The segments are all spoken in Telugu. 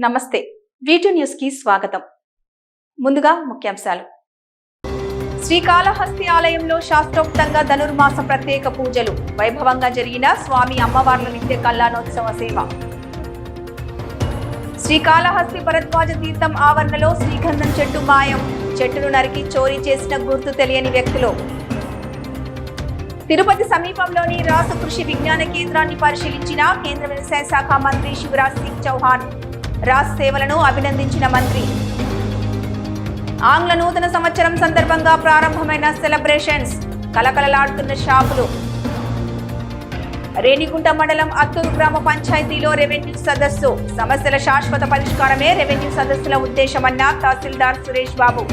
నమస్తే వీటూ న్యూస్ కి స్వాగతం. ముందుగా ముఖ్యాంశాలు. శ్రీకాళహస్తి ఆలయంలో శాస్త్రోక్తంగా ధనుర్మాస ప్రత్యేక పూజలు. వైభవంగా జరిగిన స్వామి అమ్మవార్ల నిత్య కళ్యాణోత్సవ సేవ. శ్రీకాళహస్తి భరద్వాజ తీర్థం ఆవరణలో శ్రీగంధం చెట్టు మాయం. చెట్టును నరికి చోరీ చేసిన గుర్తు తెలియని వ్యక్తులు. తిరుపతి సమీపంలోని రాసు కృషి విజ్ఞాన కేంద్రాన్ని పరిశీలించిన కేంద్ర వ్యవసాయ శాఖ మంత్రి శివరాజ్ సింగ్ చౌహాన్. రాస్ సేవలను అభినందించిన మంత్రి. ఆంగ్ల నూతన సంవత్సరం సందర్భంగా ప్రారంభమైన సెలబ్రేషన్స్. కలకలలాడుతున్న షాపులు. రేణిగుంట మండలం అత్తూరు గ్రామ పంచాయతీలో రెవెన్యూ సదస్సు. సమస్యల శాశ్వత పరిష్కారమే రెవెన్యూ సదస్సుల ఉద్దేశమన్న తహసీల్దార్ సురేష్ బాబు.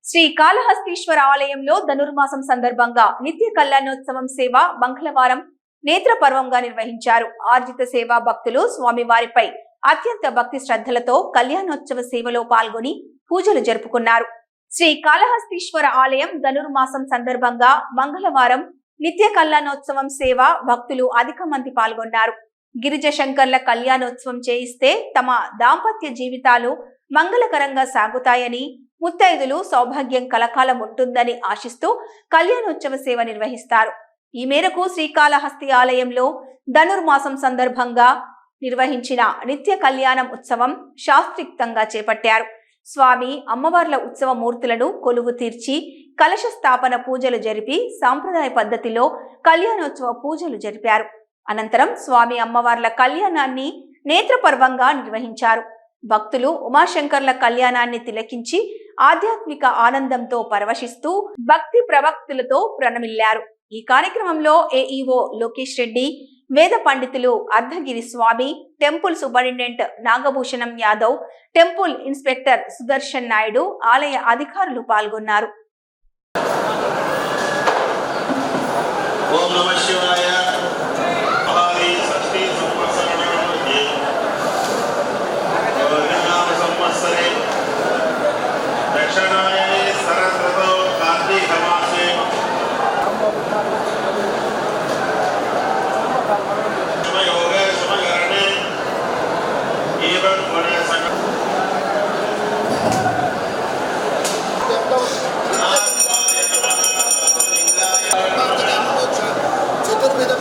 శ్రీకాళహస్తీశ్వర ఆలయంలో ధనుర్మాసం సందర్భంగా నిత్య కళ్యాణోత్సవం సేవ మంగళవారం నేత్రపర్వంగా నిర్వహించారు. ఆర్జిత సేవా భక్తులు స్వామివారిపై అత్యంత భక్తి శ్రద్ధలతో కళ్యాణోత్సవ సేవలో పాల్గొని పూజలు జరుపుకున్నారు. శ్రీకాళహస్తీశ్వర ఆలయం ధనుర్మాసం సందర్భంగా మంగళవారం నిత్య కళ్యాణోత్సవం సేవ భక్తులు అధిక మంది పాల్గొన్నారు. గిరిజ శంకర్ల కళ్యాణోత్సవం చేయిస్తే తమ దాంపత్య జీవితాలు మంగళకరంగా సాగుతాయని, ముత్తైదులు సౌభాగ్యం కలకాలం ఉంటుందని ఆశిస్తూ కళ్యాణోత్సవ సేవ నిర్వహిస్తారు. ఈ మేరకు శ్రీకాళహస్తి ఆలయంలో ధనుర్మాసం సందర్భంగా నిర్వహించిన నిత్య కళ్యాణం ఉత్సవం శాస్త్రోక్తంగా చేపట్టారు. స్వామి అమ్మవార్ల ఉత్సవ మూర్తులను కొలువు తీర్చి కలశ స్థాపన పూజలు జరిపి సాంప్రదాయ పద్ధతిలో కళ్యాణోత్సవ పూజలు జరిపారు. అనంతరం స్వామి అమ్మవార్ల కళ్యాణాన్ని నేత్రపర్వంగా నిర్వహించారు. భక్తులు ఉమాశంకర్ల కళ్యాణాన్ని తిలకించి ఆధ్యాత్మిక ఆనందంతో పరవశిస్తూ భక్తి ప్రవక్తులతో ప్రణమిల్లారు. ఈ కార్యక్రమంలో ఏఈఓ లోకేష్ రెడ్డి, వేద పండితులు Ardhagiri Swami, temple superintendent Nagabhushanam Yadav, temple inspector Sudarshan Naidu, ఆలయ అధికారులు పాల్గొన్నారు. చతుర్విధ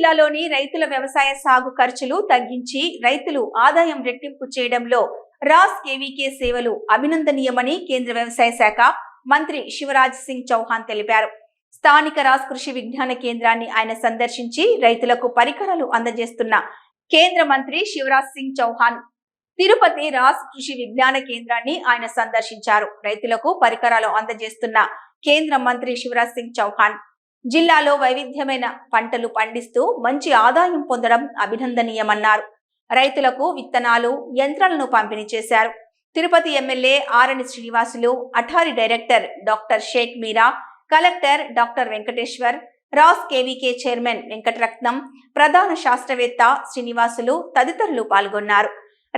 జిల్లాలోని రైతుల వ్యవసాయ సాగు ఖర్చులు తగ్గించి రైతులు ఆదాయం రెట్టింపు చేయడంలో రాస్ కేవీకే సేవలు అభినందనీయమని కేంద్ర వ్యవసాయ శాఖ మంత్రి శివరాజ్ సింగ్ చౌహాన్ తెలిపారు. స్థానిక రాస్ కృషి విజ్ఞాన కేంద్రాన్ని ఆయన సందర్శించి రైతులకు పరికరాలు అందజేస్తున్న కేంద్ర మంత్రి శివరాజ్ సింగ్ చౌహాన్ తిరుపతి రాస్ కృషి విజ్ఞాన కేంద్రాన్ని ఆయన సందర్శించారు. రైతులకు పరికరాలు అందజేస్తున్న కేంద్ర మంత్రి శివరాజ్ సింగ్ చౌహాన్ జిల్లాలో వైవిధ్యమైన పంటలు పండిస్తూ మంచి ఆదాయం పొందడం అభినందనీయమన్నారు. రైతులకు విత్తనాలు, యంత్రాలను పంపిణీ చేశారు. Tirupati MLA Arani Srinivasulu, ATARI director doctor Sheikh Meera, collector doctor Venkateshwar, రాస్ కేవీకే చైర్మన్ వెంకటరత్నం, ప్రధాన శాస్త్రవేత్త శ్రీనివాసులు తదితరులు పాల్గొన్నారు.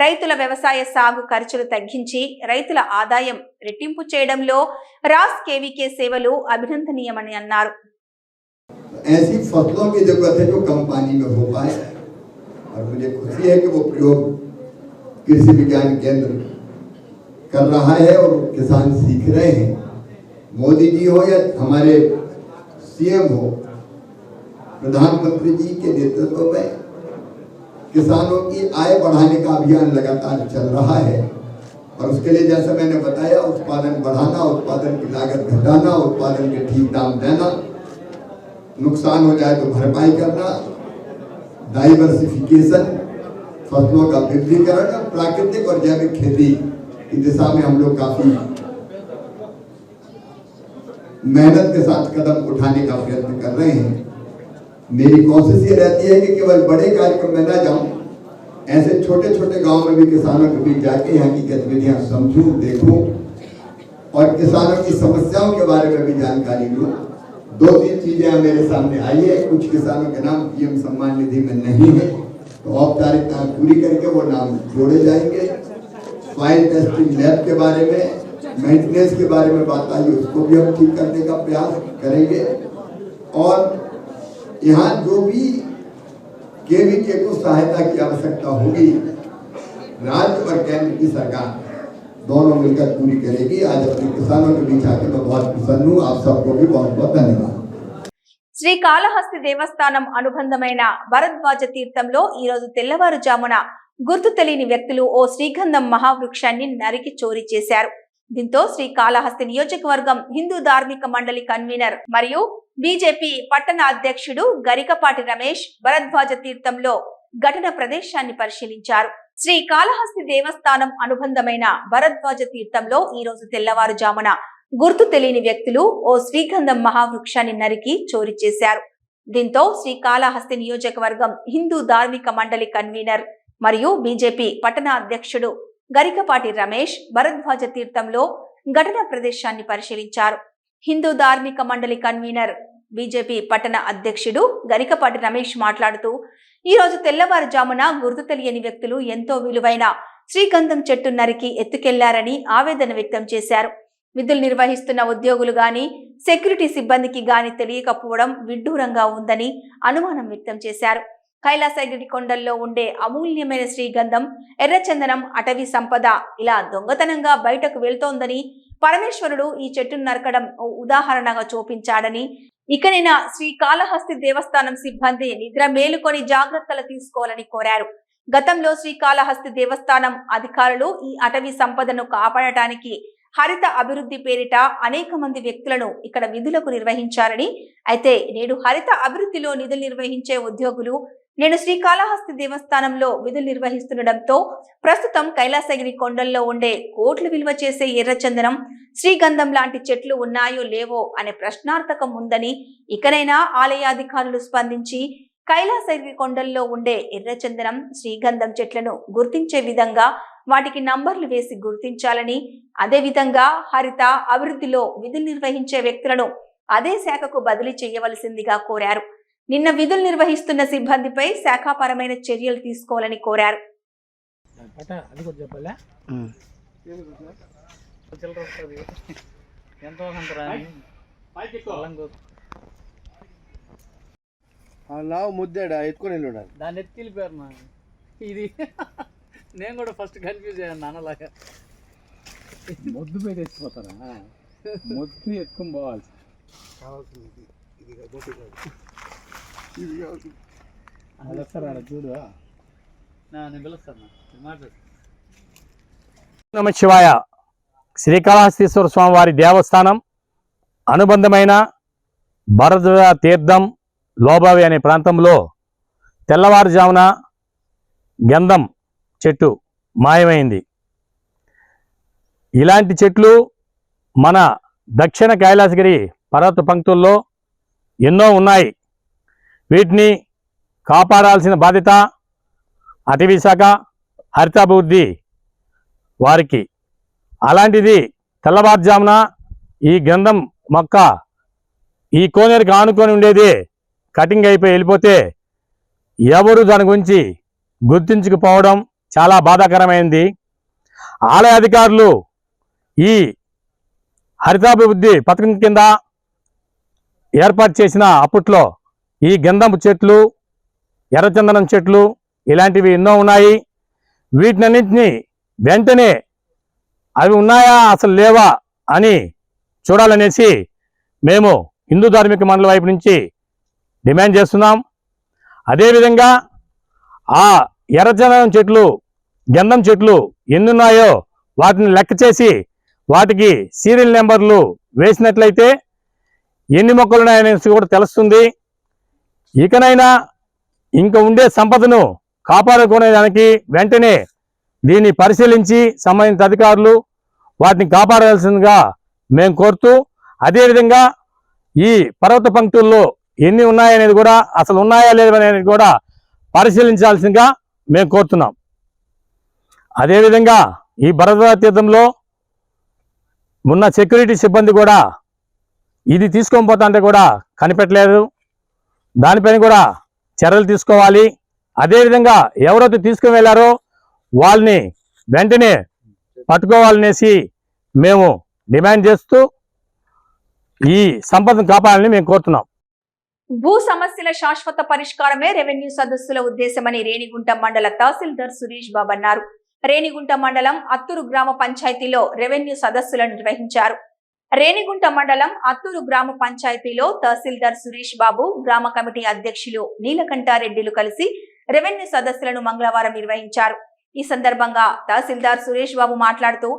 రైతుల వ్యవసాయ సాగు ఖర్చులు తగ్గించి రైతుల ఆదాయం రెట్టింపు చేయడంలో రాస్ కేవీకే సేవలు అభినందనీయమని అన్నారు. ऐसी फसलों की जरूरत है जो कम पानी में हो पाए और मुझे खुशी है कि वो प्रयोग कृषि विज्ञान केंद्र कर रहा है और किसान सीख रहे हैं. मोदी जी हो या हमारे सीएम हो, प्रधानमंत्री जी के नेतृत्व में किसानों की आय बढ़ाने का अभियान लगातार चल रहा है और उसके लिए जैसा मैंने बताया उत्पादन बढ़ाना, उत्पादन की लागत घटाना, उत्पादन के ठीक दाम देना, नुकसान हो जाए तो भरपाई करना, डाइवर्सिफिकेशन, फसलों का विविधीकरण, प्राकृतिक और जैविक खेती की दिशा में हम लोग काफी मेहनत के साथ कदम उठाने का प्रयत्न कर रहे हैं. मेरी कोशिश ये रहती है कि केवल बड़े कार्यक्रम में न जाऊं, ऐसे छोटे छोटे गांव में भी किसानों के बीच जाके यहाँ की गतिविधियां समझूं, देखूं और किसानों की समस्याओं के बारे में भी जानकारी लूं. 2-3 चीजें मेरे सामने आई है. कुछ किसानों के नाम पीएम सम्मान निधि में नहीं है, तो औपचारिकता पूरी करके वो नाम जोड़े जाएंगे. सॉइल टेस्टिंग लैब के बारे में, मेंटेनेंस के बारे में बात आई, उसको भी हम ठीक करने का प्रयास करेंगे. और यहाँ जो भी केवीके को सहायता की आवश्यकता होगी, राज्य और केंद्र की सरकार दोनों मिलकर पूरी करेगी. आज अपने किसानों के बीच आके मैं बहुत प्रसन्न हूँ. आप सबको भी बहुत बहुत धन्यवाद. శ్రీకాళహస్తి దేవస్థానం అనుబంధమైన భరద్వాజ తీర్థంలో ఈ రోజు తెల్లవారుజామున గుర్తు తెలియని వ్యక్తులు ఓ శ్రీగంధం మహావృక్షాన్ని నరికి చోరీ చేశారు. దీంతో శ్రీకాళహస్తి నియోజకవర్గం హిందూ ధార్మిక మండలి కన్వీనర్ మరియు బీజేపీ పట్టణ అధ్యక్షుడు గరికపాటి రమేష్ భరద్వాజ తీర్థంలో ఘటన ప్రదేశాన్ని పరిశీలించారు. శ్రీకాళహస్తి దేవస్థానం అనుబంధమైన భరద్వాజ తీర్థంలో ఈ రోజు తెల్లవారుజామున గుర్తు తెలియని వ్యక్తులు ఓ శ్రీగంధం మహావృక్షాన్ని నరికి చోరీ చేశారు. దీంతో శ్రీకాళహస్తి నియోజకవర్గం హిందూ ధార్మిక మండలి కన్వీనర్ మరియు బీజేపీ పట్టణ అధ్యక్షుడు గరికపాటి రమేష్ భరద్వాజ తీర్థంలో ఘటన ప్రదేశాన్ని పరిశీలించారు. హిందూ ధార్మిక మండలి కన్వీనర్ బీజేపీ పట్టణ అధ్యక్షుడు గరికపాటి రమేష్ మాట్లాడుతూ ఈ రోజు తెల్లవారుజామున గుర్తు తెలియని వ్యక్తులు ఎంతో విలువైన శ్రీగంధం చెట్టు నరికి ఎత్తుకెళ్లారని ఆవేదన వ్యక్తం చేశారు. విధులు నిర్వహిస్తున్న ఉద్యోగులు గాని సెక్యూరిటీ సిబ్బందికి గాని తెలియకపోవడం విడ్డూరంగా ఉందని అనుమానం వ్యక్తం చేశారు. కైలాసగిరి కొండల్లో ఉండే అమూల్యమైన శ్రీగంధం, ఎర్రచందనం, అటవీ సంపద ఇలా దొంగతనంగా బయటకు వెళ్తోందని, పరమేశ్వరుడు ఈ చెట్టును నరకడం ఉదాహరణగా చూపించాడని, ఇకనైనా శ్రీకాళహస్తి దేవస్థానం సిబ్బంది నిద్ర మేలుకొని జాగ్రత్తలు తీసుకోవాలని కోరారు. గతంలో శ్రీకాళహస్తి దేవస్థానం అధికారులు ఈ అటవీ సంపదను కాపాడటానికి హరిత అభివృద్ధి పేరిట అనేక మంది వ్యక్తులను ఇక్కడ విధులకు నిర్వహించారని, అయితే నేడు హరిత అభివృద్ధిలో నిధులు నిర్వహించే ఉద్యోగులు నేను శ్రీకాళహస్తి దేవస్థానంలో విధులు నిర్వహిస్తుండటంతో ప్రస్తుతం కైలాసగిరి కొండల్లో ఉండే కోట్లు విలువ చేసే ఎర్రచందనం, శ్రీగంధం లాంటి చెట్లు ఉన్నాయో లేవో అనే ప్రశ్నార్థకం ఉందని, ఇకనైనా ఆలయాధికారులు స్పందించి కైలాసగిరి కొండల్లో ఉండే ఎర్రచందనం, శ్రీగంధం చెట్లను గుర్తించే విధంగా వాటికి నంబర్లు వేసి గుర్తించాలని, అదేవిధంగా హరిత అభివృద్ధిలో విధులు నిర్వహించే వ్యక్తులను అదే శాఖకు బదిలీ చేయవలసిందిగా కోరారు. నిన్న విధులు నిర్వహిస్తున్న సిబ్బందిపై శాఖాపరమైన చర్యలు తీసుకోవాలని కోరారు. ముద్దాడా ఎత్తుకొని వెళ్ళాడు దాన్ని ఎత్తిపోయారు. ఇది నేను కూడా ఫస్ట్ కన్ఫ్యూజ్ అయ్యాను నాన్నలాగా. మొద్దు మీద ఎత్తిపోతారా? మొద్దు ఎత్తుకొని పోవాలి. కావాల్సింది ఇది కాదు, ఇది కావాల్సింది. అది వస్తారా చూడు. నేను పిలుస్తాను మాట్లాడు. నమ శివాయ. శ్రీకాళహస్తీశ్వర స్వామివారి దేవస్థానం అనుబంధమైన భరద్వాజ తీర్థం లోబావి అనే ప్రాంతంలో తెల్లవారుజామున గంధం చెట్టు మాయమైంది. ఇలాంటి చెట్లు మన దక్షిణ కైలాసగిరి పర్వత పంక్తుల్లో ఎన్నో ఉన్నాయి. వీటిని కాపాడాల్సిన బాధ్యత అటవీ శాఖ, హరితాభివృద్ధి వారికి. అలాంటిది తెల్లవారుజామున ఈ గంధం మొక్క ఈ కోనేరుకి ఆనుకొని ఉండేది కటింగ్ అయిపోయి వెళ్ళిపోతే ఎవరు దాని గురించి గుర్తించకపోవడం చాలా బాధాకరమైంది. ఆలయ అధికారులు ఈ హరితాభివృద్ధి పథకం కింద ఏర్పాటు చేసిన అప్పట్లో ఈ గంధం చెట్లు, ఎర్రచందనం చెట్లు ఇలాంటివి ఎన్నో ఉన్నాయి. వీటినన్నింటినీ వెంటనే అవి ఉన్నాయా అసలు లేవా అని చూడాలనేసి మేము హిందూ ధార్మిక మండలి వైపు నుంచి డిమాండ్ చేస్తున్నాం. అదేవిధంగా ఆ ఎర్రచందనం చెట్లు, గంధం చెట్లు ఎన్నున్నాయో వాటిని లెక్క చేసి వాటికి సీరియల్ నెంబర్లు వేసినట్లయితే ఎన్ని మొక్కలు ఉన్నాయనేసి కూడా తెలుస్తుంది. ఇకనైనా ఇంకా ఉండే సంపదను కాపాడుకునేదానికి వెంటనే దీన్ని పరిశీలించి సంబంధిత అధికారులు వాటిని కాపాడాల్సిందిగా మేము కోరుతూ, అదేవిధంగా ఈ పర్వత పంక్తుల్లో ఎన్ని ఉన్నాయనేది కూడా అసలు ఉన్నాయా లేదనేది కూడా పరిశీలించాల్సిందిగా మేము కోరుతున్నాం. అదేవిధంగా ఈ భరద్వాజ తీర్థంలో ఉన్న సెక్యూరిటీ సిబ్బంది కూడా ఇది తీసుకొని పోతా అంటే కూడా కనిపెట్టలేదు. దానిపైన కూడా చర్యలు తీసుకోవాలి. అదేవిధంగా ఎవరైతే తీసుకుని వెళ్ళారో వాళ్ళని వెంటనే పట్టుకోవాలనేసి మేము డిమాండ్ చేస్తూ ఈ సంపదను కాపాడాలని మేము కోరుతున్నాం. భూ సమస్యల శాశ్వత పరిష్కారమే రెవెన్యూ సదస్సుల ఉద్దేశమని రేణిగుంట మండల తహసీల్దార్ సురేష్ బాబు అన్నారు. రేణిగుంట మండలం అత్తూరు గ్రామ పంచాయతీలో రెవెన్యూ సదస్సులను నిర్వహించారు. రేణిగుంట మండలం అత్తూరు గ్రామ పంచాయతీలో తహసీల్దార్ సురేష్ బాబు, గ్రామ కమిటీ అధ్యక్షులు నీలకంఠారెడ్డిలు కలిసి రెవెన్యూ సదస్సులను మంగళవారం నిర్వహించారు. ఈ సందర్భంగా తహసీల్దార్ సురేష్ బాబు మాట్లాడుతూ,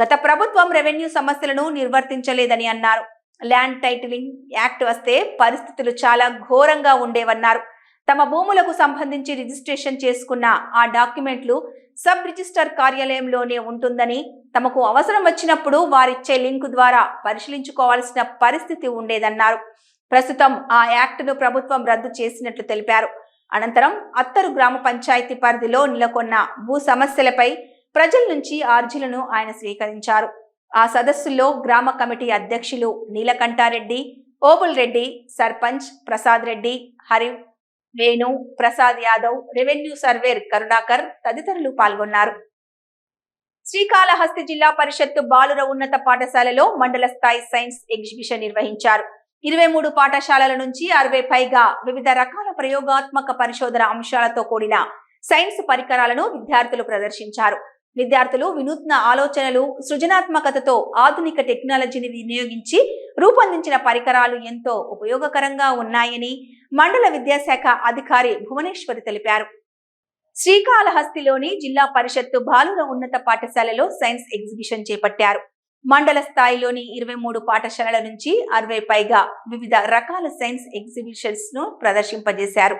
గత ప్రభుత్వం రెవెన్యూ సమస్యలను నిర్వర్తించలేదని అన్నారు. ల్యాండ్ టైటిలింగ్ యాక్ట్ వస్తే పరిస్థితులు చాలా ఘోరంగా ఉండేవన్నారు. తమ భూములకు సంబంధించి రిజిస్ట్రేషన్ చేసుకున్న ఆ డాక్యుమెంట్లు సబ్ రిజిస్టర్ కార్యాలయంలోనే ఉంటుందని, తమకు అవసరం వచ్చినప్పుడు వారిచ్చే లింకు ద్వారా పరిశీలించుకోవాల్సిన పరిస్థితి ఉండేదన్నారు. ప్రస్తుతం ఆ యాక్టును ప్రభుత్వం రద్దు చేసినట్లు తెలిపారు. అనంతరం అత్తరు గ్రామ పంచాయతీ పరిధిలో నెలకొన్న భూ సమస్యలపై ప్రజల నుంచి అర్జీలను ఆయన స్వీకరించారు. ఆ సదస్సుల్లో గ్రామ కమిటీ అధ్యక్షులు నీలకంఠారెడ్డి, ఓబుల్ రెడ్డి, సర్పంచ్ ప్రసాద్ రెడ్డి, హరి, వేణు, ప్రసాద్ యాదవ్, రెవెన్యూ సర్వేర్ కరుణాకర్ తదితరులు పాల్గొన్నారు. శ్రీకాళహస్తి జిల్లా పరిషత్తు బాలుర ఉన్నత పాఠశాలలో మండల స్థాయి సైన్స్ ఎగ్జిబిషన్ నిర్వహించారు. 23 పాఠశాలల నుంచి 60 పైగా వివిధ రకాల ప్రయోగాత్మక పరిశోధన అంశాలతో కూడిన సైన్స్ పరికరాలను విద్యార్థులు ప్రదర్శించారు. విద్యార్థులు వినూత్న ఆలోచనలు, సృజనాత్మకతతో ఆధునిక టెక్నాలజీని వినియోగించి రూపొందించిన పరికరాలు ఎంతో ఉపయోగకరంగా ఉన్నాయని మండల విద్యాశాఖ అధికారి భువనేశ్వరి తెలిపారు. శ్రీకాళహస్తిలోని జిల్లా పరిషత్తు బాలుర ఉన్నత పాఠశాలలో సైన్స్ ఎగ్జిబిషన్ చేపట్టారు. మండల స్థాయిలోని 23 పాఠశాలల నుంచి 60 పైగా వివిధ రకాల సైన్స్ ఎగ్జిబిషన్స్ ను ప్రదర్శింపజేశారు.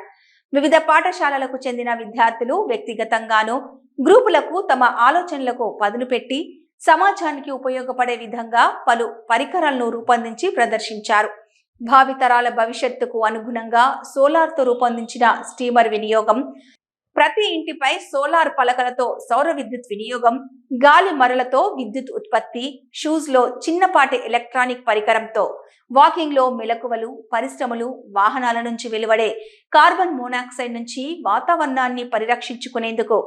వివిధ పాఠశాలలకు చెందిన విద్యార్థులు వ్యక్తిగతంగానూ గ్రూపులకు తమ ఆలోచనలకు పదును పెట్టి సమాజానికి ఉపయోగపడే విధంగా పలు పరికరాలను రూపొందించి ప్రదర్శించారు. భావితరాల భవిష్యత్తుకు అనుగుణంగా సోలార్తో రూపొందించిన స్టీమర్ వినియోగం, ప్రతి ఇంటిపై సోలార్ పలకలతో సౌర విద్యుత్ వినియోగం, గాలి మరలతో విద్యుత్ ఉత్పత్తి, షూస్ లో చిన్నపాటి ఎలక్ట్రానిక్ పరికరంతో వాకింగ్ లో మెలకువలు, పరిశ్రమలు, వాహనాల నుంచి వెలువడే కార్బన్ మోనాక్సైడ్ నుంచి వాతావరణాన్ని పరిరక్షించుకునేందుకు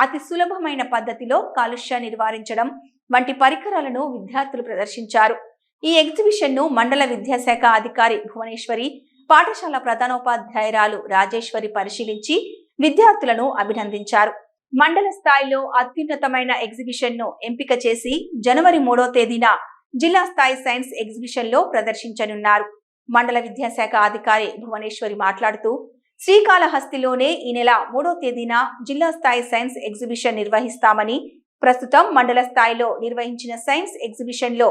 అతి సులభమైన పద్ధతిలో కాలుష్యాన్ని నివారించడం వంటి పరికరాలను విద్యార్థులు ప్రదర్శించారు. ఈ ఎగ్జిబిషన్ ను మండల విద్యాశాఖ అధికారి భువనేశ్వరి, పాఠశాల ప్రధానోపాధ్యాయురాలు రాజేశ్వరి పరిశీలించి విద్యార్థులను అభినందించారు. మండల స్థాయిలో అత్యున్నతమైన ఎగ్జిబిషన్ ను ఎంపిక చేసి జనవరి 3వ తేదీన జిల్లా స్థాయి సైన్స్ ఎగ్జిబిషన్ లో ప్రదర్శించనున్నారు. మండల విద్యాశాఖ అధికారి భువనేశ్వరి మాట్లాడుతూ, శ్రీకాళహస్తిలోనే ఈ నెల 3వ తేదీన జిల్లా స్థాయి సైన్స్ ఎగ్జిబిషన్ నిర్వహిస్తామని, ప్రస్తుతం మండల స్థాయిలో నిర్వహించిన సైన్స్ ఎగ్జిబిషన్ లో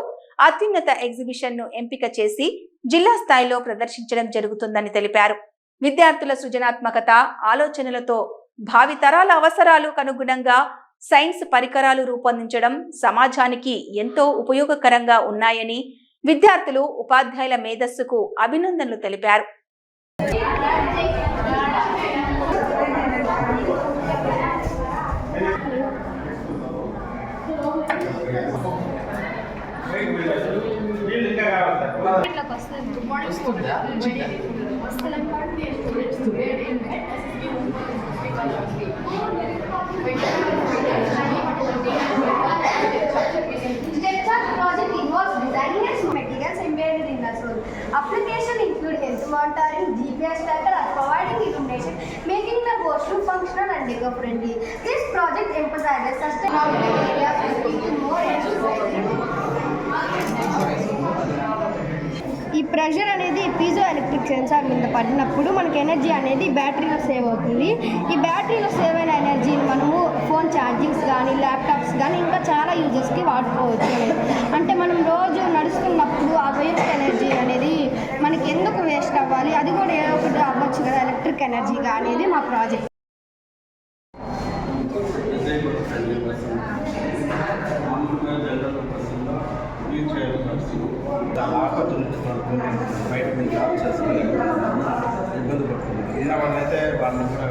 అత్యున్నత ఎగ్జిబిషన్ ను ఎంపిక చేసి జిల్లా స్థాయిలో ప్రదర్శించడం జరుగుతుందని తెలిపారు. విద్యార్థుల సృజనాత్మకత, ఆలోచనలతో భావితరాల అవసరాలకు అనుగుణంగా సైన్స్ పరికరాలు రూపొందించడం సమాజానికి ఎంతో ఉపయోగకరంగా ఉన్నాయని, విద్యార్థులు, ఉపాధ్యాయుల మేధస్సుకు అభినందనలు తెలిపారు. Project involves designing and materials embedded in the soil. Application include health monitoring, GPS tracker, and providing illumination, making the washroom functional and eco-friendly. This project emphasizes sustainability areas to people more exercising. ఈ ప్రెషర్ అనేది పీజో ఎలక్ట్రిక్ సెన్సార్ మీద పడినప్పుడు మనకి ఎనర్జీ అనేది బ్యాటరీలో సేవ్ అవుతుంది. ఈ బ్యాటరీలో సేవ్ అయిన ఎనర్జీని మనము ఫోన్ ఛార్జింగ్స్ కానీ, ల్యాప్టాప్స్ కానీ ఇంకా చాలా యూజెస్కి వాడుకోవచ్చు అనేది. అంటే మనం రోజు నడుస్తున్నప్పుడు ఆ వేస్ట్ ఎనర్జీ అనేది మనకి ఎందుకు వేస్ట్ అవ్వాలి, అది కూడా ఏదో ఒకటి అవ్వచ్చు కదా ఎలక్ట్రిక్ ఎనర్జీగా అనేది మా ప్రాజెక్ట్. చాలా ఆపర్చునిటీస్ పడుతుంది, బయట నుంచి జాబ్ చేసుకుని ఇబ్బంది పడుతుంది. ఇలా వాళ్ళైతే వాళ్ళని కూడా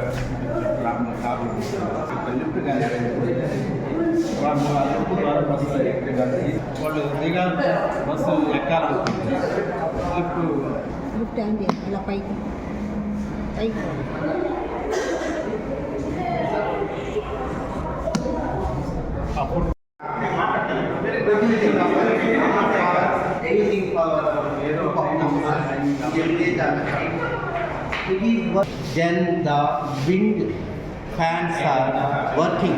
కార్లు లిఫ్ట్ కానీ వాళ్ళు లిఫ్ట్ ద్వారా బస్సు ఎక్కడ కానీ వాళ్ళు దిగాలి, బస్సు ఎక్కాలనుకుంటుంది. లిఫ్ట్ అయింది అలా పైకి అప్పుడు then the wind fans are working,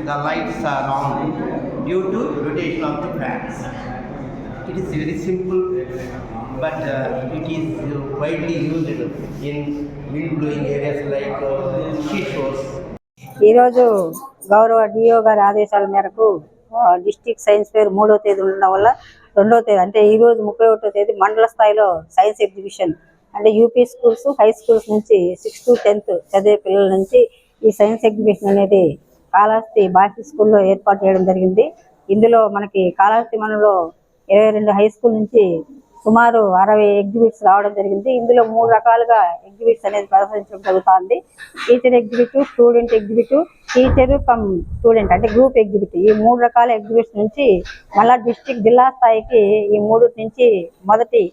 the lights are on due to rotation of the fans. It is very simple, but it is widely used in wind blowing areas like seashores. ఈరోజు గౌరవ డిఓ గారి ఆదేశాల మేరకు డిస్ట్రిక్ట్ సైన్స్ ఫేర్ 3వ తేదీ ఉండడం వల్ల 2వ తేదీ అంటే ఈరోజు 31వ తేదీ మండల స్థాయిలో సైన్స్ ఎగ్జిబిషన్ అంటే యూపీ స్కూల్స్, హై స్కూల్స్ నుంచి 6th to 10th చదివే పిల్లల నుంచి ఈ సైన్స్ ఎగ్జిబిషన్ అనేది కాళహస్తి బాయ్స్ స్కూల్లో ఏర్పాటు చేయడం జరిగింది. ఇందులో మనకి కాళహస్తి మండలంలో 22 హై స్కూల్ నుంచి సుమారు 60 ఎగ్జిబిట్స్ రావడం జరిగింది. ఇందులో 3 రకాలుగా ఎగ్జిబిట్స్ అనేది ప్రదర్శించడం జరుగుతుంది. Teacher exhibit, student exhibit, teacher come student అంటే గ్రూప్ ఎగ్జిబిట్. ఈ 3 రకాల ఎగ్జిబిట్స్ నుంచి మళ్ళా డిస్ట్రిక్ట్ జిల్లా స్థాయికి ఈ 3 నుంచి మొదటి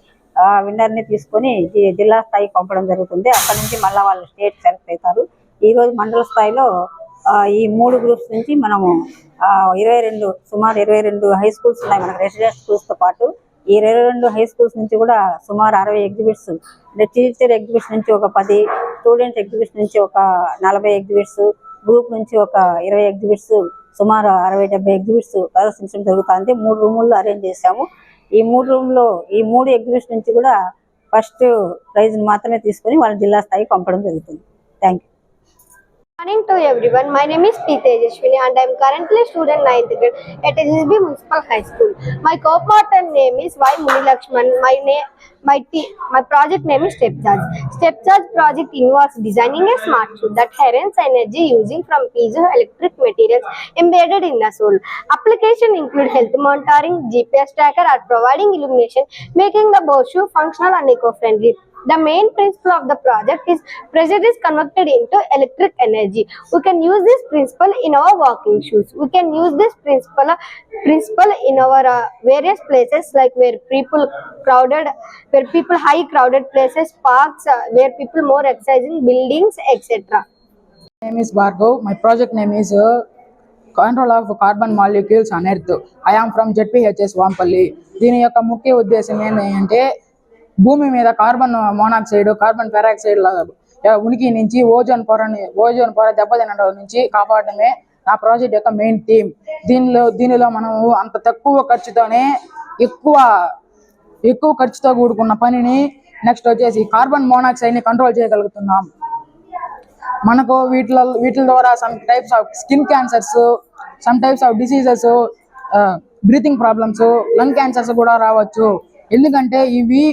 విన్నర్ని తీసుకొని జిల్లా స్థాయికి పంపడం జరుగుతుంది. అక్కడ నుంచి మళ్ళీ వాళ్ళు స్టేట్ సెలెక్ట్ అవుతారు. ఈరోజు మండల స్థాయిలో ఈ 3 గ్రూప్స్ నుంచి మనము సుమారు 22 హై స్కూల్స్ ఉన్నాయి మనకు రెసిడెంట్ స్కూల్స్తో పాటు. ఈ 22 హై స్కూల్స్ నుంచి కూడా సుమారు 60 ఎగ్జిబిట్స్ అంటే టీచర్ ఎగ్జిబిట్స్ నుంచి ఒక 10, స్టూడెంట్ ఎగ్జిబిట్స్ నుంచి ఒక 40 ఎగ్జిబిట్స్, గ్రూప్ నుంచి ఒక 20 ఎగ్జిబిట్స్, సుమారు 60-70 ఎగ్జిబిట్స్ ప్రదర్శించడం జరుగుతుంది. 3 రూముల్లో అరేంజ్ చేశాము. ఈ 3 రూమ్లో ఈ 3 ఎగ్జిబిట్స్ నుంచి కూడా ఫస్ట్ ప్రైజ్ మాత్రమే తీసుకొని వాళ్ళ జిల్లా స్థాయికి పంపడం జరుగుతుంది. Thank you. Morning to everyone. My name is P. Tejashwini and I am currently student 9th grade at SSB Municipal High School. My co-partner name is Y. Munilakshman. My project name is StepCharge. StepCharge project involves designing a smart suit that harnesses energy using from piezoelectric materials embedded in the soul. Application include health monitoring, GPS tracker, or providing illumination, making the shoe functional and eco-friendly. The main principle of the project is pressure is converted into electric energy. We can use this principle in our walking shoes. We can use this principle in our various places like where people high crowded places, parks, where people more exercising, buildings, etc. My name is Bhargav. My project name is control of carbon molecules on earth. I am from ZPHS Vampalli. దీని యొక్క ముఖ్య ఉద్దేశం ఏంటంటే భూమి మీద కార్బన్ మోనాక్సైడ్, కార్బన్ పెరాక్సైడ్ ఉనికి నుంచి ఓజోన్ పొర దెబ్బతినడం నుంచి కాపాడటమే నా ప్రాజెక్ట్ యొక్క మెయిన్ థీమ్. దీనిలో మనం అంత తక్కువ ఖర్చుతోనే ఎక్కువ ఖర్చుతో కూడుకున్న పనిని నెక్స్ట్ వచ్చేసి కార్బన్ మోనాక్సైడ్ ని కంట్రోల్ చేయగలుగుతున్నాం. మనకు వీటి ద్వారా some types of skin cancers, some types of diseases, breathing problems, lung cancers కూడా రావచ్చు. ఎందుకంటే ఇవి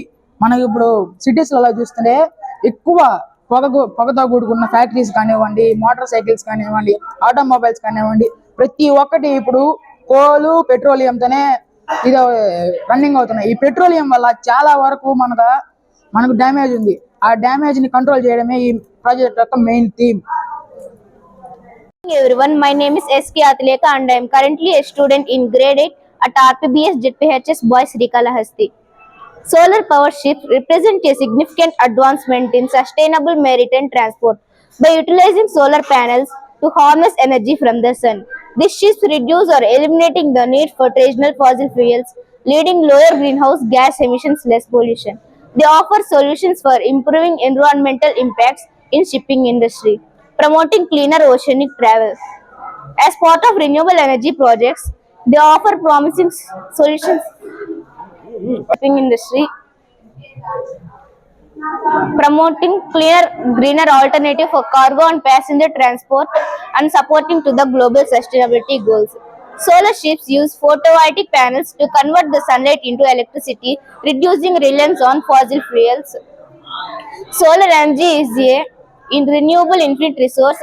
మనకి ఇప్పుడు సిటీస్లలో చూస్తుంటే ఎక్కువ పొగతో కూడుకున్న ఫ్యాక్టరీస్ కానివ్వండి, మోటార్ సైకిల్స్ కానివ్వండి, ఆటోమొబైల్స్ కానివ్వండి, ప్రతి ఒక్కటి ఇప్పుడు కోలు పెట్రోలియంతోనే ఇది రన్నింగ్ అవుతున్నాయి. ఈ పెట్రోలియం వల్ల చాలా వరకు మనకు డ్యామేజ్ ఉంది. ఆ డ్యామేజ్ ని కంట్రోల్ చేయడమే ఈ ప్రాజెక్ట్ యొక్క main theme. Everyone, my name is S.K. Atleka and I am currently a student in grade 8 at RPBS JPHS Boys Srikalahasti. Solar power ships represent a significant advancement in sustainable maritime transport by utilizing solar panels to harness energy from the sun. These ships reduce or eliminating the need for traditional fossil fuels, leading lower greenhouse gas emissions, less pollution. They offer solutions for improving environmental impacts in shipping industry, promoting cleaner oceanic travel. As part of renewable energy projects, they offer promising solutions shipping industry, promoting cleaner, greener alternative for cargo and passenger transport and supporting to the global sustainability goals. Solar ships use photovoltaic panels to convert the sunlight into electricity, reducing reliance on fossil fuels. Solar energy is a renewable infinite resource,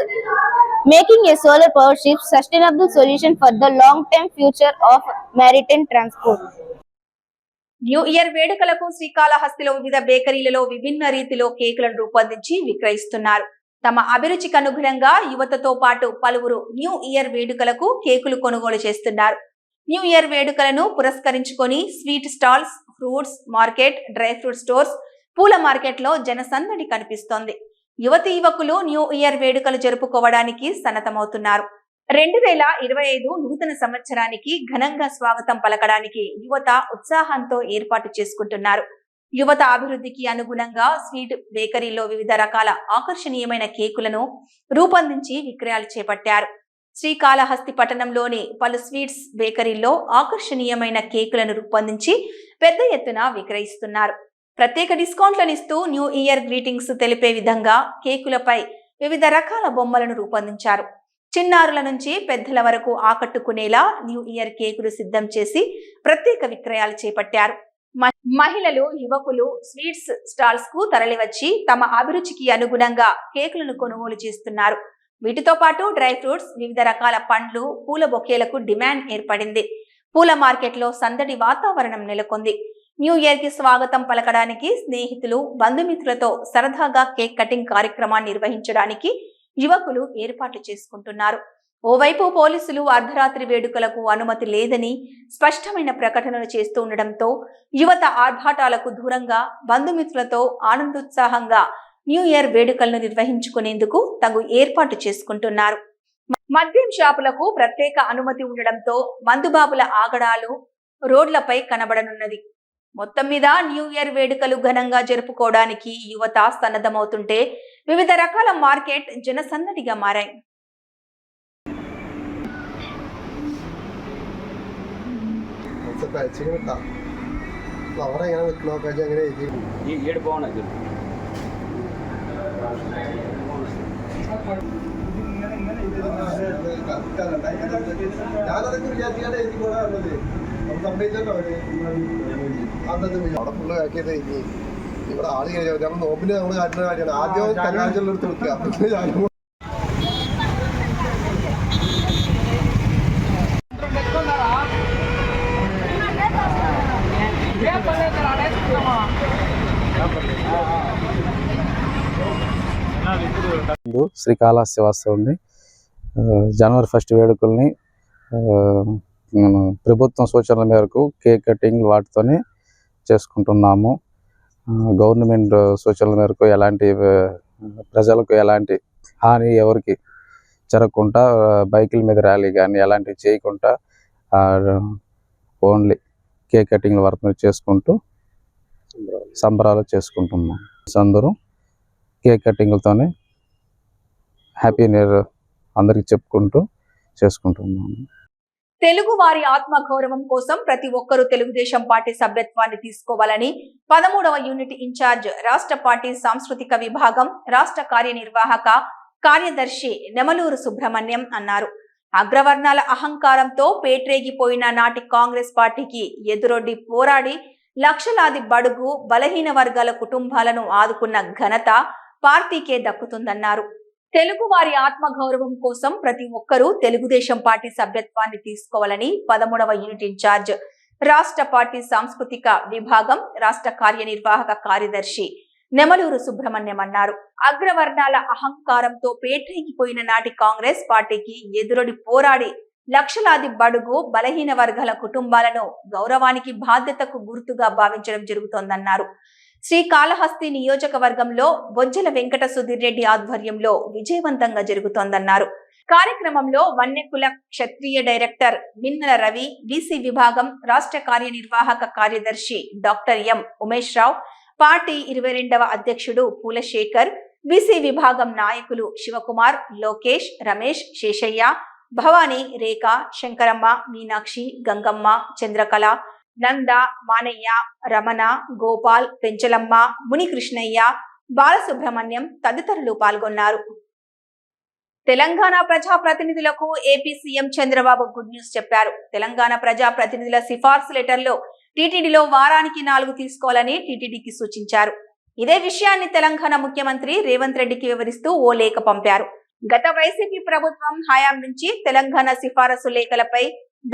making a solar power ship sustainable solution for the long-term future of maritime transport. New year వేడుకలకు శ్రీకాళహస్తిలో వివిధ బేకరీలలో విభిన్న రీతిలో కేకులను రూపొందించి విక్రయిస్తున్నారు. తమ అభిరుచికి అనుగుణంగా యువతతో పాటు పలువురు న్యూ ఇయర్ వేడుకలకు కేకులు కొనుగోలు చేస్తున్నారు. న్యూ ఇయర్ వేడుకలను పురస్కరించుకొని sweet stalls, fruits market, dry fruit stores, పూల మార్కెట్లో జనసందడి కనిపిస్తోంది. యువతి యువకులు న్యూ ఇయర్ వేడుకలు జరుపుకోవడానికి సన్నద్ధమవుతున్నారు. 2025 నూతన సంవత్సరానికి ఘనంగా స్వాగతం పలకడానికి యువత ఉత్సాహంతో ఏర్పాటు చేసుకుంటున్నారు. యువత అభివృద్ధికి అనుగుణంగా స్వీట్ బేకరీలో వివిధ రకాల ఆకర్షణీయమైన కేకులను రూపొందించి విక్రయాలు చేపట్టారు. శ్రీకాళహస్తి పట్టణంలోని పలు స్వీట్స్ బేకరీల్లో ఆకర్షణీయమైన కేకులను రూపొందించి పెద్ద ఎత్తున విక్రయిస్తున్నారు. ప్రత్యేక డిస్కౌంట్లను ఇస్తూ న్యూ ఇయర్ గ్రీటింగ్స్ తెలిపే విధంగా కేకులపై వివిధ రకాల బొమ్మలను రూపొందించారు. చిన్నారుల నుంచి పెద్దల వరకు ఆకట్టుకునేలా న్యూ ఇయర్ కేకులు సిద్ధం చేసి ప్రత్యేక విక్రయాలు చేపట్టారు. మహిళలు, యువకులు స్వీట్స్ స్టాల్స్ కు తరలివచ్చి తమ అభిరుచికి అనుగుణంగా కేకులను కొనుగోలు చేస్తున్నారు. వీటితో పాటు డ్రై ఫ్రూట్స్, వివిధ రకాల పండ్లు, పూల బొకేలకు డిమాండ్ ఏర్పడింది. పూల మార్కెట్లో సందడి వాతావరణం నెలకొంది. న్యూ ఇయర్ కి స్వాగతం పలకడానికి స్నేహితులు, బంధుమిత్రులతో సరదాగా కేక్ కటింగ్ కార్యక్రమాన్ని నిర్వహించడానికి యువకులు ఏర్పాట్లు చేసుకుంటున్నారు. ఓవైపు పోలీసులు అర్ధరాత్రి వేడుకలకు అనుమతి లేదని స్పష్టమైన ప్రకటనలు చేస్తూ ఉండడంతో యువత ఆర్భాటాలకు దూరంగా బంధుమిత్రులతో ఆనందోత్సాహంగా న్యూ ఇయర్ వేడుకలను నిర్వహించుకునేందుకు తగు ఏర్పాటు చేసుకుంటున్నారు. మద్యం షాపులకు ప్రత్యేక అనుమతి ఉండడంతో మందుబాబుల ఆగడాలు రోడ్లపై కనబడనున్నది. మొత్తం మీద న్యూ ఇయర్ వేడుకలు ఘనంగా జరుపుకోవడానికి యువత సన్నద్ధమవుతుంటే వివిధ రకాల మార్కెట్ జనసందడిగా మారాయి. അവിടെ ഫുള്ള് ആക്കിയത് ഇവിടെ ആള് നമ്മൾ നോമ്പിന് നമ്മൾ കാട്ടുന്ന കാര്യമാണ്. ആദ്യം കല്യാണത്തിൽ എടുത്ത് വെക്കുക. శ్రీకాళహస్తి వాస్తవండి. జనవరి 1 వేడుకల్ని ప్రభుత్వం సూచనల మేరకు కేక్ కటింగ్ వాటితోనే చేసుకుంటున్నాము. గవర్నమెంట్ సూచనల మేరకు ఎలాంటి ప్రజలకు ఎలాంటి హాని ఎవరికి జరగకుండా బైకుల మీద ర్యాలీ కానీ ఎలాంటివి చేయకుండా ఓన్లీ కేక్ కటింగ్ వర్క్ చేసుకుంటూ సంబరాలు చేసుకుంటున్నాం. అందరూ కేక్ కటింగ్లతోనే హ్యాపీ న్యూ ఇయర్ అందరికి చెప్పుకుంటూ చేసుకుంటున్నాము. తెలుగు వారి ఆత్మగౌరవం కోసం ప్రతి ఒక్కరూ తెలుగుదేశం పార్టీ సభ్యత్వాన్ని తీసుకోవాలని 13వ యూనిట్ ఇన్ఛార్జ్ రాష్ట్ర పార్టీ సాంస్కృతిక విభాగం రాష్ట్ర కార్యనిర్వాహక కార్యదర్శి నెమలూరు సుబ్రహ్మణ్యం అన్నారు. అగ్రవర్ణాల అహంకారంతో పేట్రేగిపోయిన నాటి కాంగ్రెస్ పార్టీకి ఎదురొడ్డి పోరాడి లక్షలాది బడుగు బలహీన వర్గాల కుటుంబాలను ఆదుకున్న ఘనత పార్టీకే దక్కుతుందన్నారు. తెలుగు వారి ఆత్మగౌరవం కోసం ప్రతి ఒక్కరూ తెలుగుదేశం పార్టీ సభ్యత్వాన్ని తీసుకోవాలని 13వ యూనిట్ ఇన్ఛార్జ్ రాష్ట్ర పార్టీ సాంస్కృతిక విభాగం రాష్ట్ర కార్యనిర్వాహక కార్యదర్శి నెమలూరు సుబ్రహ్మణ్యం అన్నారు. అగ్రవర్ణాల అహంకారంతో పేట్రేగిపోయిన నాటి కాంగ్రెస్ పార్టీకి ఎదురొడి పోరాడి లక్షలాది బడుగు బలహీన వర్గాల కుటుంబాలను గౌరవానికి బాధ్యతకు గుర్తుగా భావించడం జరుగుతోందన్నారు. శ్రీకాళహస్తి నియోజకవర్గంలో బొజ్జల వెంకట సుధీర్ రెడ్డి ఆధ్వర్యంలో విజయవంతంగా జరుగుతోందన్నారు. కార్యక్రమంలో వన్యకుల క్షత్రియ డైరెక్టర్ మిన్నల రవి, బీసీ విభాగం రాష్ట్ర కార్యనిర్వాహక కార్యదర్శి డాక్టర్ ఎం ఉమేష్ రావు, పార్టీ 22వ అధ్యక్షుడు పూలశేఖర్, బీసీ విభాగం నాయకులు శివకుమార్, లోకేష్, రమేష్, శేషయ్య, భవానీ, రేఖ, శంకరమ్మ, మీనాక్షి, గంగమ్మ, చంద్రకళ, నంద, మానయ్య, రమణ, గోపాల్, పెంచలమ్మ, మునికృష్ణయ్య, బాలసుబ్రహ్మణ్యం తదితరులు పాల్గొన్నారు. తెలంగాణ ప్రజా ప్రతినిధులకు AP CM Chandrababu good news చెప్పారు. తెలంగాణ ప్రజా ప్రతినిధుల సిఫార్సు లెటర్లో టీటీడీలో వారానికి 4 తీసుకోవాలని టీటీడీకి సూచించారు. ఇదే విషయాన్ని తెలంగాణ ముఖ్యమంత్రి రేవంత్ రెడ్డికి వివరిస్తూ ఓ లేఖ పంపారు. గత వైసీపీ ప్రభుత్వం హయాం నుంచి తెలంగాణ సిఫారసు లేఖలపై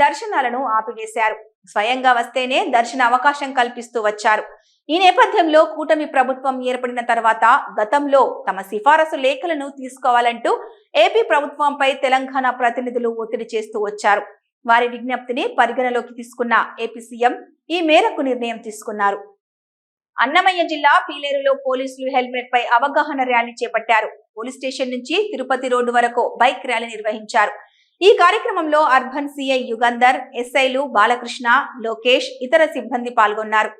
దర్శనాలను ఆపివేశారు. స్వయంగా వస్తేనే దర్శన అవకాశం కల్పిస్తూ వచ్చారు. ఈ నేపథ్యంలో కూటమి ప్రభుత్వం ఏర్పడిన తర్వాత గతంలో తమ సిఫారసు లేఖలను తీసుకోవాలంటూ ఏపీ ప్రభుత్వంపై తెలంగాణ ప్రతినిధులు ఒత్తిడి చేస్తూ వచ్చారు. వారి విజ్ఞప్తిని పరిగణలోకి తీసుకున్న ఏపీ సీఎం ఈ మేరకు నిర్ణయం తీసుకున్నారు. అన్నమయ్య జిల్లా పీలేరులో పోలీసులు హెల్మెట్ పై అవగాహన ర్యాలీ చేపట్టారు. పోలీస్ స్టేషన్ నుంచి తిరుపతి రోడ్డు వరకు బైక్ ర్యాలీ నిర్వహించారు. ఈ కార్యక్రమంలో అర్బన్ సిఐ యుగంధర్, ఎస్ఐలు బాలకృష్ణ, లోకేష్, ఇతర సిబ్బంది పాల్గొన్నారు.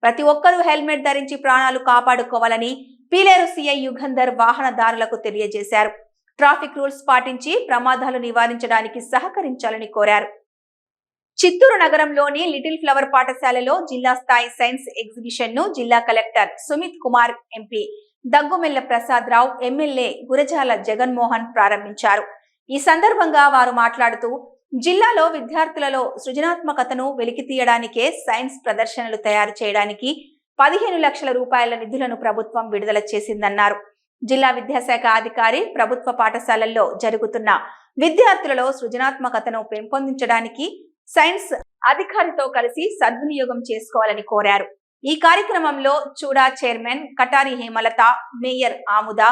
ప్రతి ఒక్కరూ హెల్మెట్ ధరించి ప్రాణాలు కాపాడుకోవాలని పీలేరు సిఐ యుగంధర్ వాహనదారులకు తెలియజేశారు. ట్రాఫిక్ రూల్స్ పాటించి ప్రమాదాలు నివారించడానికి సహకరించాలని కోరారు. చిత్తూరు నగరంలోని లిటిల్ ఫ్లవర్ పాఠశాలలో జిల్లా స్థాయి సైన్స్ ఎగ్జిబిషన్ ను జిల్లా కలెక్టర్ సుమిత్ కుమార్, ఎంపీ దగ్గుమెల్ల ప్రసాద్ రావు, ఎమ్మెల్యే గురజాల జగన్మోహన్ ప్రారంభించారు. ఈ సందర్భంగా వారు మాట్లాడుతూ జిల్లాలో విద్యార్థులలో సృజనాత్మకతను వెలికితీయడానికే సైన్స్ ప్రదర్శనలు తయారు చేయడానికి 15 లక్షల రూపాయల నిధులను ప్రభుత్వం విడుదల చేసిందన్నారు. జిల్లా విద్యాశాఖ అధికారి ప్రభుత్వ పాఠశాలల్లో జరుగుతున్న విద్యార్థులలో సృజనాత్మకతను పెంపొందించడానికి సైన్స్ అధికారితో కలిసి సద్వినియోగం చేసుకోవాలని కోరారు. ఈ కార్యక్రమంలో చూడా చైర్మన్ కటారి హేమలత, మేయర్ ఆముద,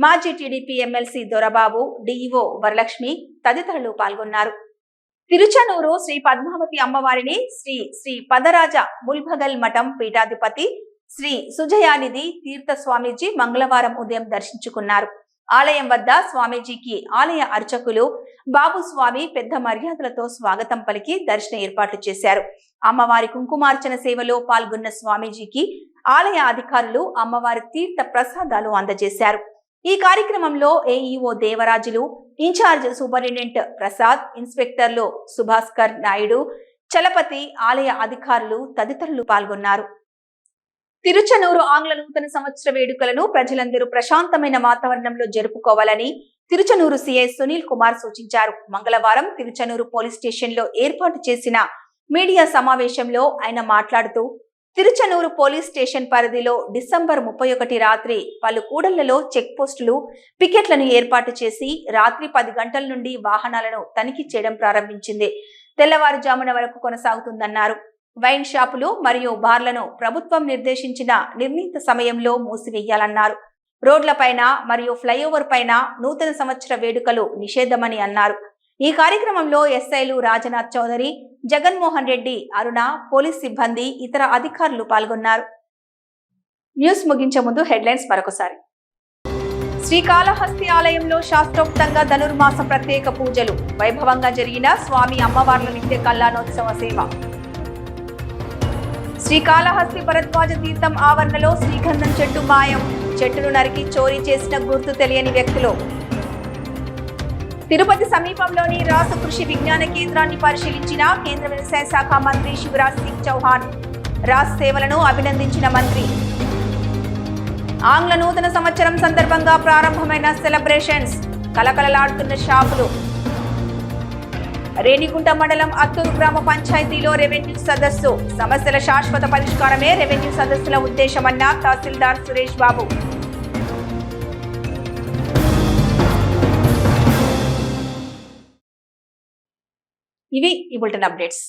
మాజీ TDP MLC Dorababu, DEO Varalakshmi తదితరులు పాల్గొన్నారు. తిరుచనూరు శ్రీ పద్మావతి అమ్మవారిని శ్రీ శ్రీ పదరాజ ముల్భగల్ మఠం పీఠాధిపతి శ్రీ సుజయానిధి తీర్థ స్వామీజీ మంగళవారం ఉదయం దర్శించుకున్నారు. ఆలయం వద్ద స్వామీజీకి ఆలయ అర్చకులు బాబు స్వామి పెద్ద మర్యాదలతో స్వాగతం పలికి దర్శన ఏర్పాట్లు చేశారు. అమ్మవారి కుంకుమార్చన సేవలో పాల్గొన్న స్వామీజీకి ఆలయ అధికారులు అమ్మవారి తీర్థ ప్రసాదాలు అందజేశారు. ఈ కార్యక్రమంలో AEO Devarajulu, in charge superintendent Prasad, ఇన్స్పెక్టర్లు సుభాస్కర్ నాయుడు, చలపతి, ఆలయ అధికారులు తదితరులు పాల్గొన్నారు. తిరుచనూరు ఆంగ్ల నూతన సంవత్సర వేడుకలను ప్రజలందరూ ప్రశాంతమైన వాతావరణంలో జరుపుకోవాలని తిరుచనూరు సిఐ సునీల్ కుమార్ సూచించారు. మంగళవారం తిరుచనూరు పోలీస్ స్టేషన్ లో ఏర్పాటు చేసిన మీడియా సమావేశంలో ఆయన మాట్లాడుతూ తిరుచనూరు పోలీస్ స్టేషన్ పరిధిలో డిసెంబర్ 31 రాత్రి పలు కూడళ్లలో చెక్ పోస్టులు, పికెట్లను ఏర్పాటు చేసి రాత్రి 10 గంటల నుండి వాహనాలను తనిఖీ చేయడం ప్రారంభించింది. తెల్లవారుజామున వరకు కొనసాగుతుందన్నారు. వైన్ షాపులు మరియు బార్లను ప్రభుత్వం నిర్దేశించిన నిర్ణీత సమయంలో మూసివేయాలన్నారు. రోడ్లపైన మరియు ఫ్లైఓవర్ పైన నూతన సంవత్సర వేడుకలు నిషేధమని అన్నారు. ఈ కార్యక్రమంలో ఎస్ఐలు రాజనాథ్ చౌదరి, జగన్మోహన్ రెడ్డి, అరుణ, పోలీస్ సిబ్బంది, ఇతర అధికారులు పాల్గొన్నారు. న్యూస్ ముగించే ముందు హెడ్లైన్స్ మరొకసారి. శ్రీకాళహస్తి ఆలయంలో శాస్త్రోక్తంగా ధనుర్మాస ప్రత్యేక పూజలు, వైభవంగా జరిగిన స్వామి అమ్మవార్ల నిత్య కళ్యాణోత్సవ సేవ. శ్రీకాళహస్తి భరద్వాజ తీర్థం ఆవరణలో శ్రీగంధం చెట్టు మాయం, చెట్టును నరికి చోరీ చేసిన గుర్తు తెలియని వ్యక్తులు. తిరుపతి సమీపంలోని రాసు కృషి విజ్ఞాన కేంద్రాన్ని పరిశీలించిన కేంద్ర వ్యవసాయ శాఖ మంత్రి శివరాజ్ సింగ్ చౌహాన్. రాస్ సేవలను అభినందించిన మంత్రి. ఆంగ్ల నూతన సంవత్సరం సందర్భంగా ప్రారంభమైన సెలబ్రేషన్స్. కలకలలాడుతున్న షాపులు. రేణిగుంట మండలం అత్తూరు గ్రామ పంచాయతీలో రెవెన్యూ సదస్సు. సమస్యల శాశ్వత పరిష్కారమే రెవెన్యూ సదస్సుల ఉద్దేశమన్న తహసీల్దార్ సురేష్ బాబు. ఇవి ఈ బులెటిన్ అప్డేట్స్.